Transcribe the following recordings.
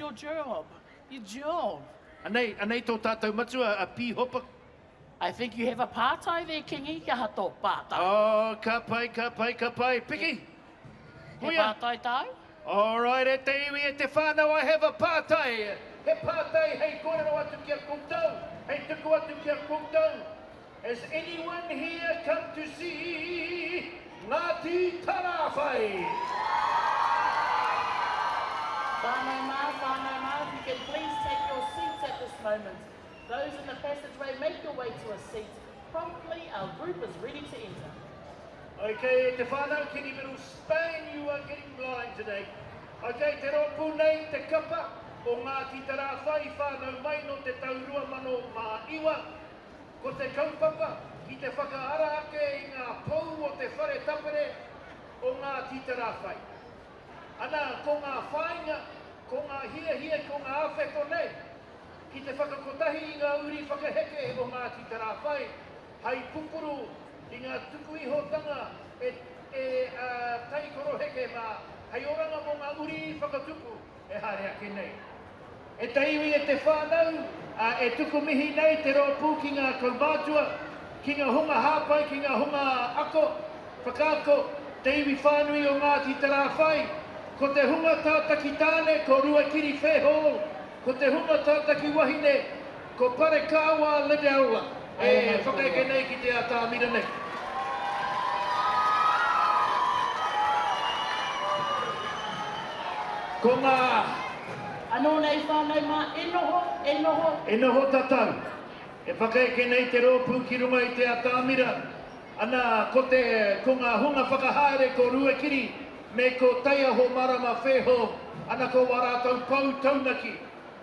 your job. Your job. Anei tō tātou matua a pihopa. I think you have a pātai there, Kingi, ka hato pātai. Oh, ka pai. Piki? He pātai tau? All right, e te iwi e te whānau, I have a pātai. He pātai, hei kōrero atu kia koutou. Hei tuku atu kia koutou. Has anyone here come to see Ngāti Tarawhai? Whānau mā, if you can please take your seats at this moment. Those in the passageway, make your way to a seat. Promptly, our group is ready to enter. Okay, te whānau ki ni middle Spain, you are getting blind today. Okay, te ropu nei, te kapa o Ngāti Tarawhai, whānau mai no te taurua mano mā iwa. Ko te kaupapa, ki te whakaara ake i ngā pou o te whare tapere o Ngāti Tarawhai. Ana, ko ngā whainga, ko ngā hia, ko ngā awheko nei, ki te whakakotahi i ngā uri whakaheke o Ngāti Tarawhai, hei pupuru i ngā tuku ihotanga taikoro heke mā, hei oranga mo ngā uri whakatuku e hare ake nei. E te iwi e te whānau, e tuku mihi nei te rōpū ki ngā kaumātua, ki ngā hunga hāpai, ki ngā hunga ako, whakaako, te iwi whānui o Ngāti Tarawhai, ko te hunga tātaki tāne, ko Ruakiri Whēhō, ko te hunga tātaki wahine, ko Parekawa Ledeaua. E whakaeke nei ki te atāmira nei. Ko ngā Anō nei whānau mā, e noho. E noho tatau. E whakaeke nei te rōpū ki runga i te atāmira. Ana ko ngā hunga whakahaere ko Ruakiri, me ko Taia ho Marama Whēhō, ana ko Warātau Pau Taunaki,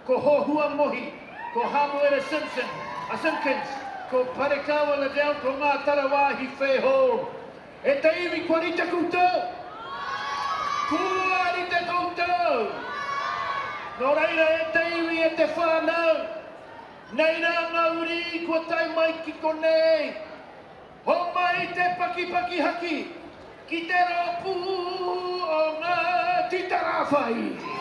ko Hohua Mohi, ko Hamuera Simpkins, ko Parekawa Ledeau, ko ngā Tarawāhi Whēhō. E te iwi kua rita koutou. Kua rita koutou. Nō reira e te iwi e te whānau. Nei rā ngā uri kua tai mai ki konei. Ho mai te paki haki. Ki te rōpū o Ngāti Tarawhai.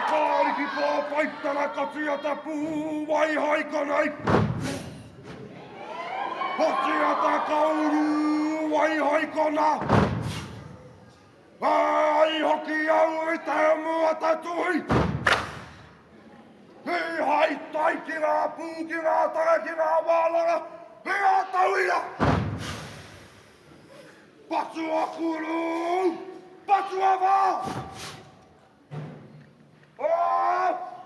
Kaariki paittana katsojata puhuu vai haikanai. Katsojata kauruu vai haikana. Ai hoki au itä mua tatui. Hei haittai kira puukira takakira vaalana. Hea tauia. Patsua kuluu. Patsua vaan.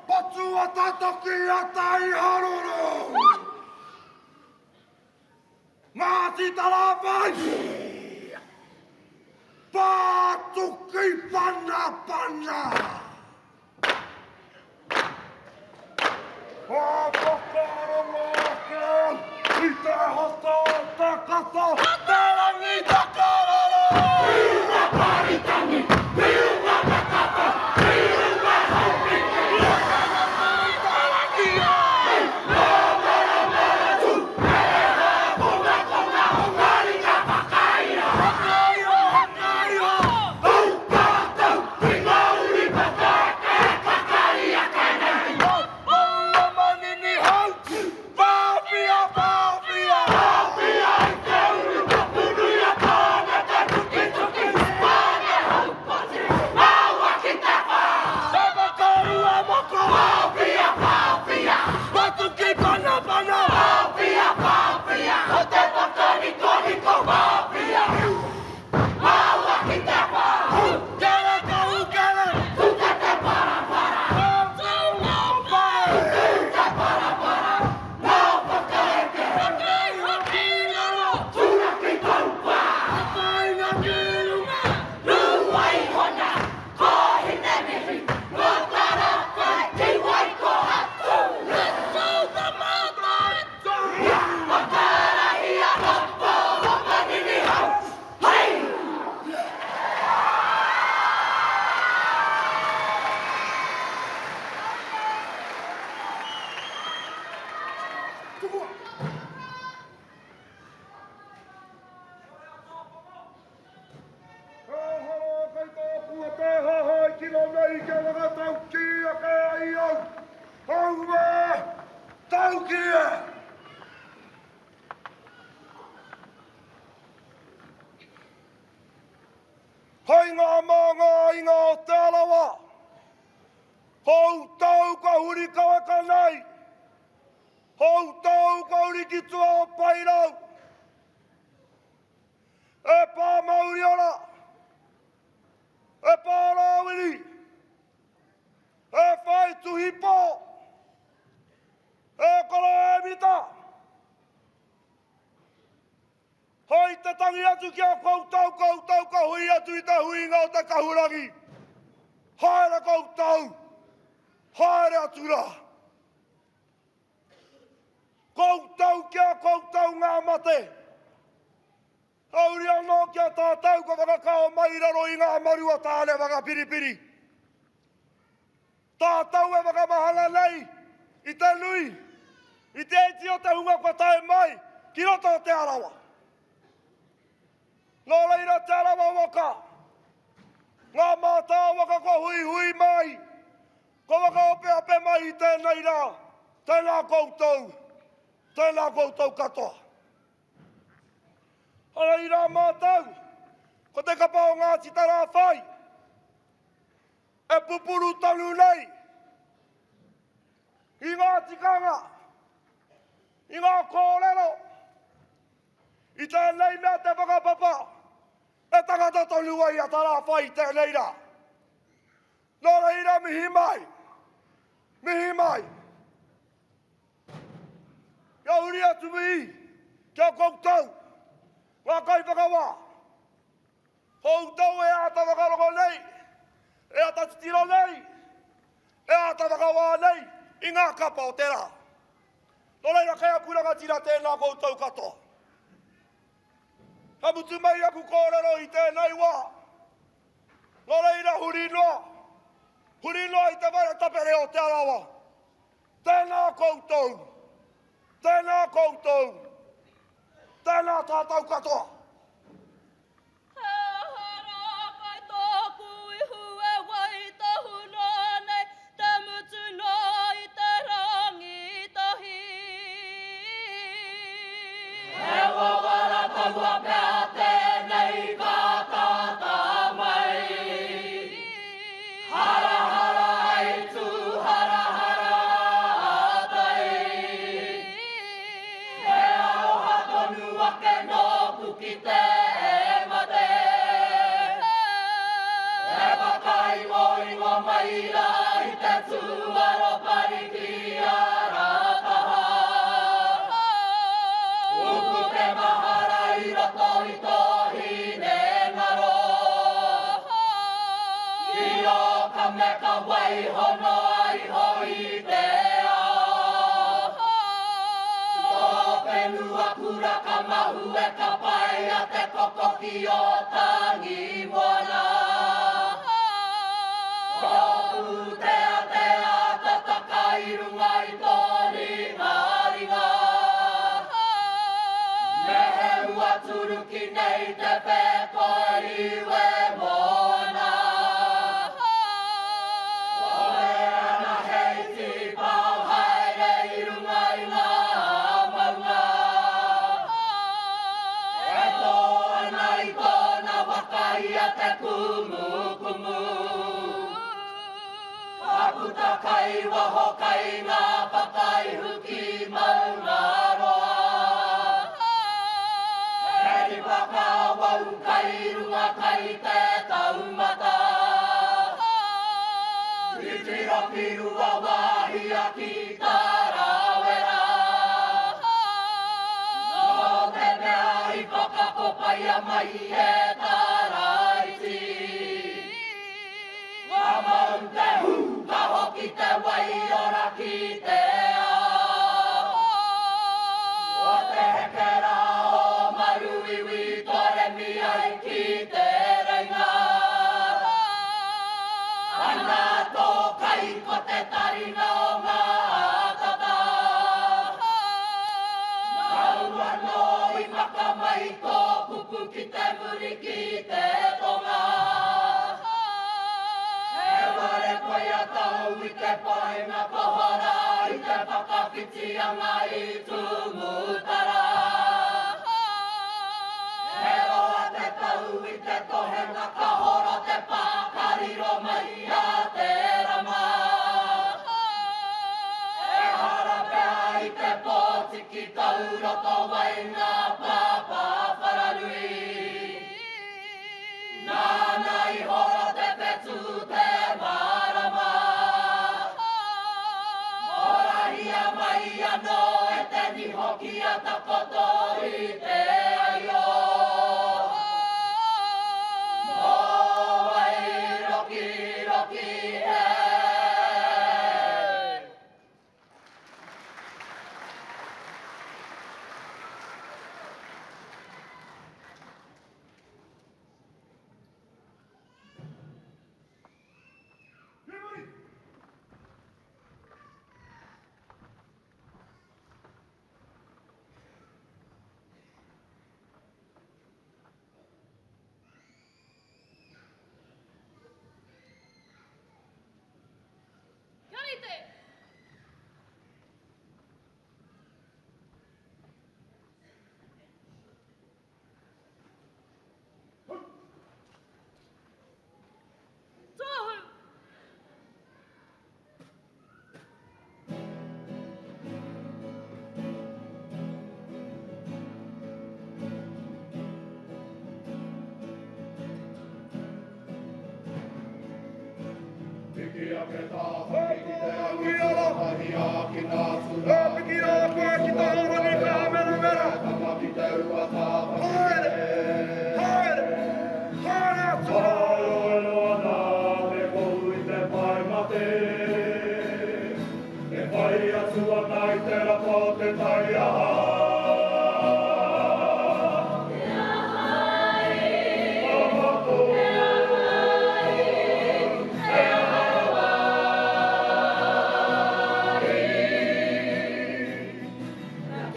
Patsua tatokia tai haruru! Ngāti talapai! Patukki panna panna! Kokaro ngākea! Ite hoto takato! Tēla niitä karara! Viunga paritangi! Viunga takato! Viunga hauki! Hei ngā manga i ngā te alawa. Hou tau ka huri kawaka nei. Hou tau ka huri ki tua o pairau. E pā mauri ora. E pā rāwiri. E whai tuhipo. E kora e mita. Hoi te tangi atu kia koutou ka hui atu i te huinga o te kahurangi. Haere koutou. Haere atu rā. Koutou kia koutou ngā mate. Auri anō kia tātou ka whakakao mai raro i ngā marua tāne waka piripiri. Tātou e wakamahanga nei i te nui. I te eti o te hunga kua tae mai ki roto o te arawa. Nō reira te arawa waka. Ngā mātā waka ko hui mai. Ko waka ope ape mai i tēnei rā. Tēnā koutou. Tēnā koutou katoa. Ara i rā mātau. Ko te kapao ngā titara whai. E pupuru tanu nei. I ngā tikanga. I ngā kōrero. I tēnei mea te whakapapa. E tangata tonu ai a tara whai tēnei rā. Nō reira mihi mai. Mihi mai. Kia uri atu mihi. Kia koutou. Ngā kai whakawā. Hou tau e ata whakarongo nei. E ata titiro nei. E ata whakawā nei. I ngā kapa o te rā. Nō reira kei apuranga tira tēnā koutou katoa. Ha mutu mai aku kōrero i tēnei wā. Nō reira huri noa. Huri noa i te wara tapere o te arawa. Tēnā koutou. Tēnā koutou. Tēnā tā tau katoa.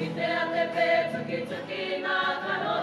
Kita te pe tuki tuki na kano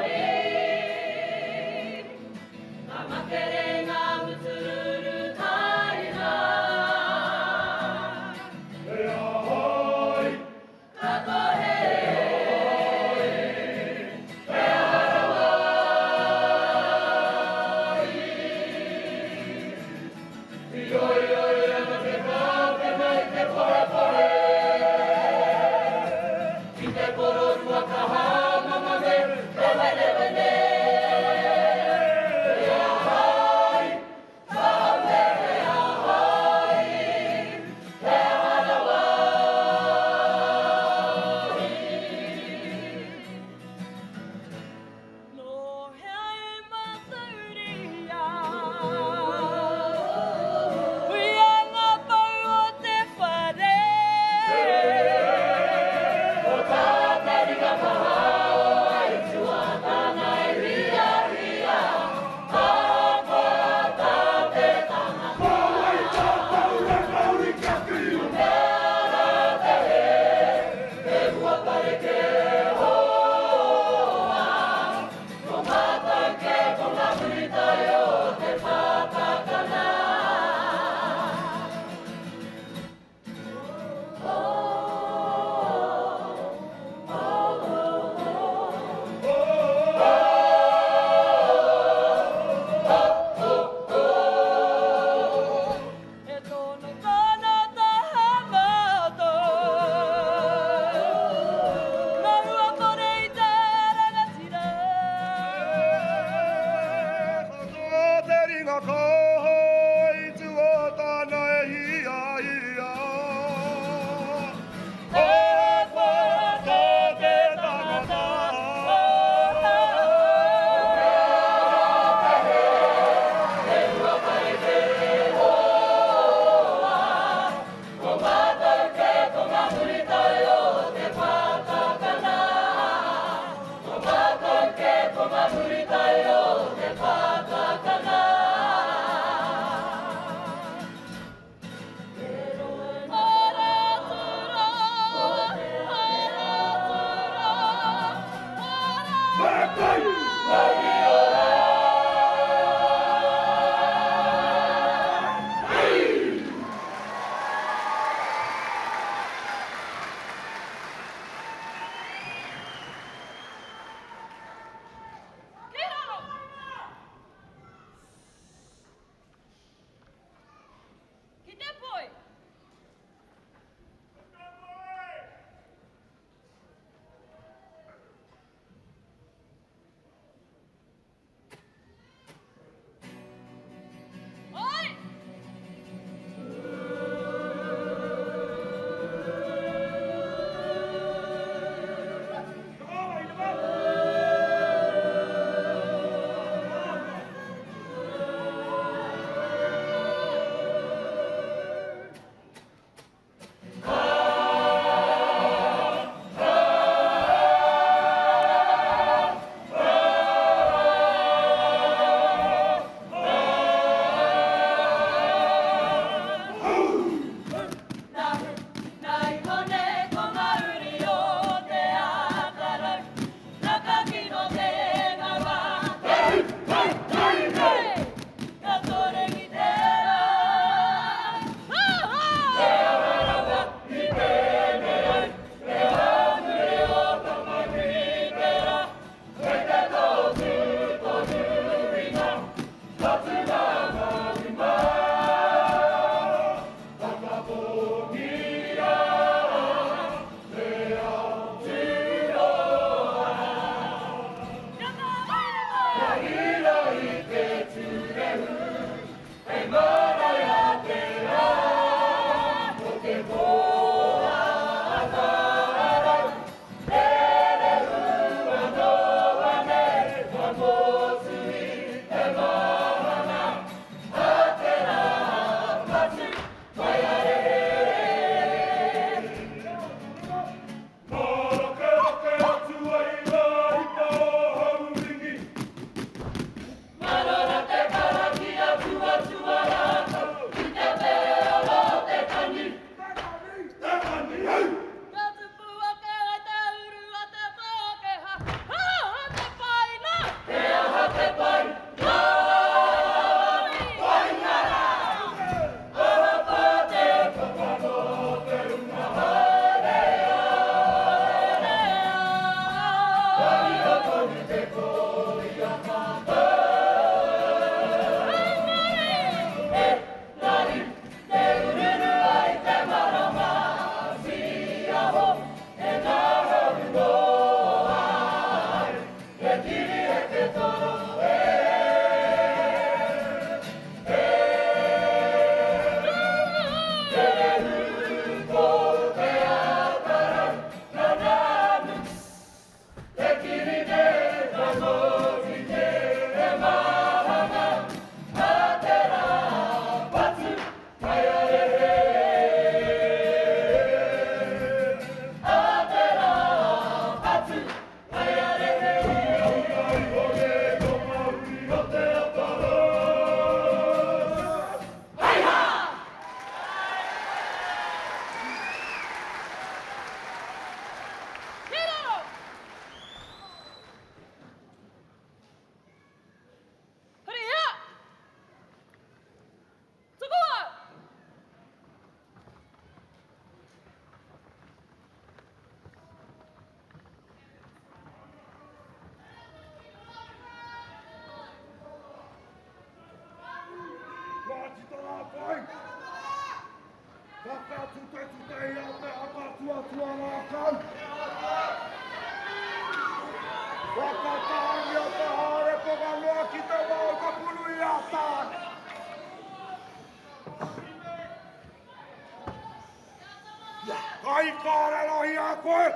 Ai kaarella hiakoe!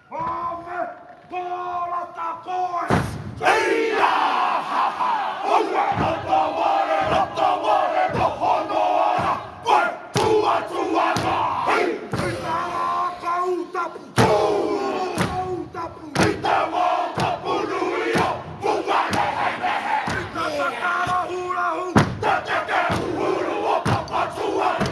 Maamme puolata pois! Seija! Lotta vuoren tohonoana! Koe tuana! Mitä kautapu? Mitä kautapu nuio? Pungane heimehe! Mitä täällä huulahu? Tätäkö huulu opapa suori?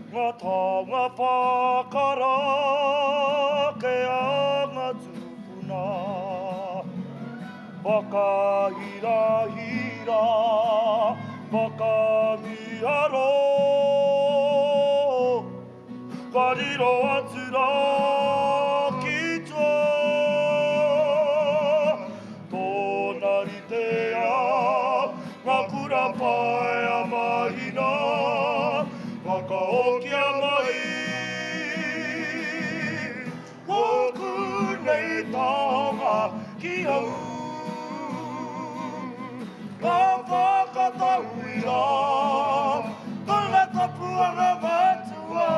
Ngā taonga whakara ke a ngā tūpuna Whakahira, whakamiharo Kariro atura ki toa Tōnari te a ngā kura pai a mahina Whakaokia mai Woku nei taonga ki au Ka whakatauira Tanga tapuanga matua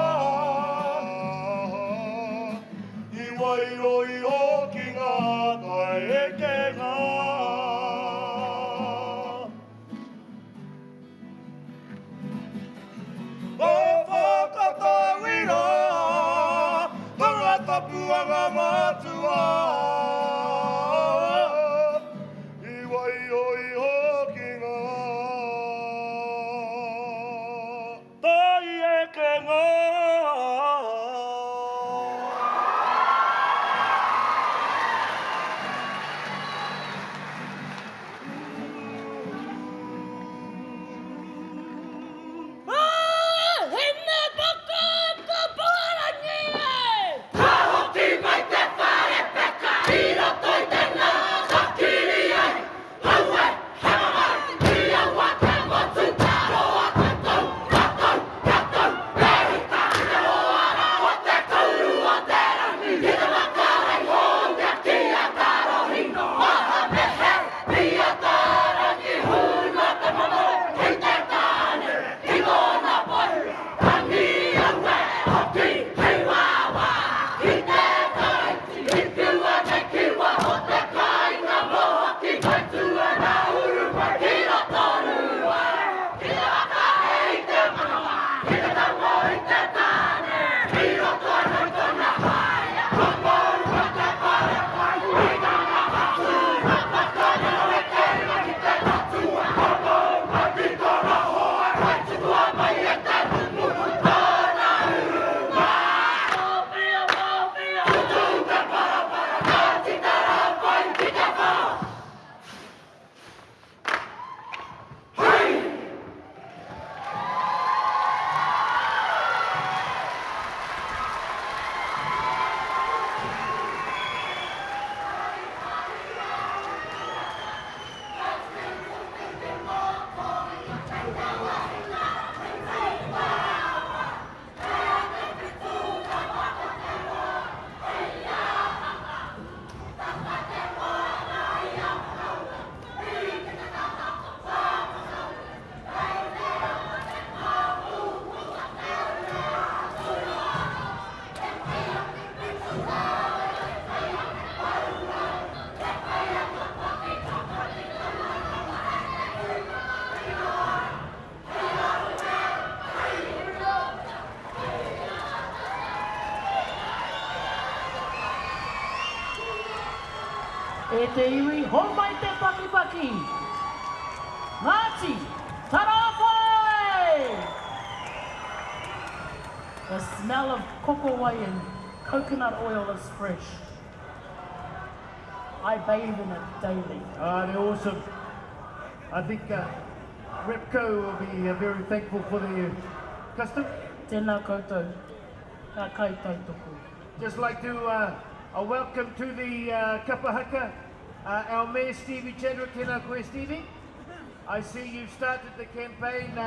te iwi, ho mai te pakipaki. Ngāti, tarawhai! The smell of kokowai and coconut oil is fresh. I bathe in it daily. They're awesome. I think Repco will be very thankful for the custom. Tēnā koutou, ka kai tautoko. Just like to welcome to the kapahaka our Mayor Stevie Chandra. Tēnā koe Stevie. I see you've started the campaign.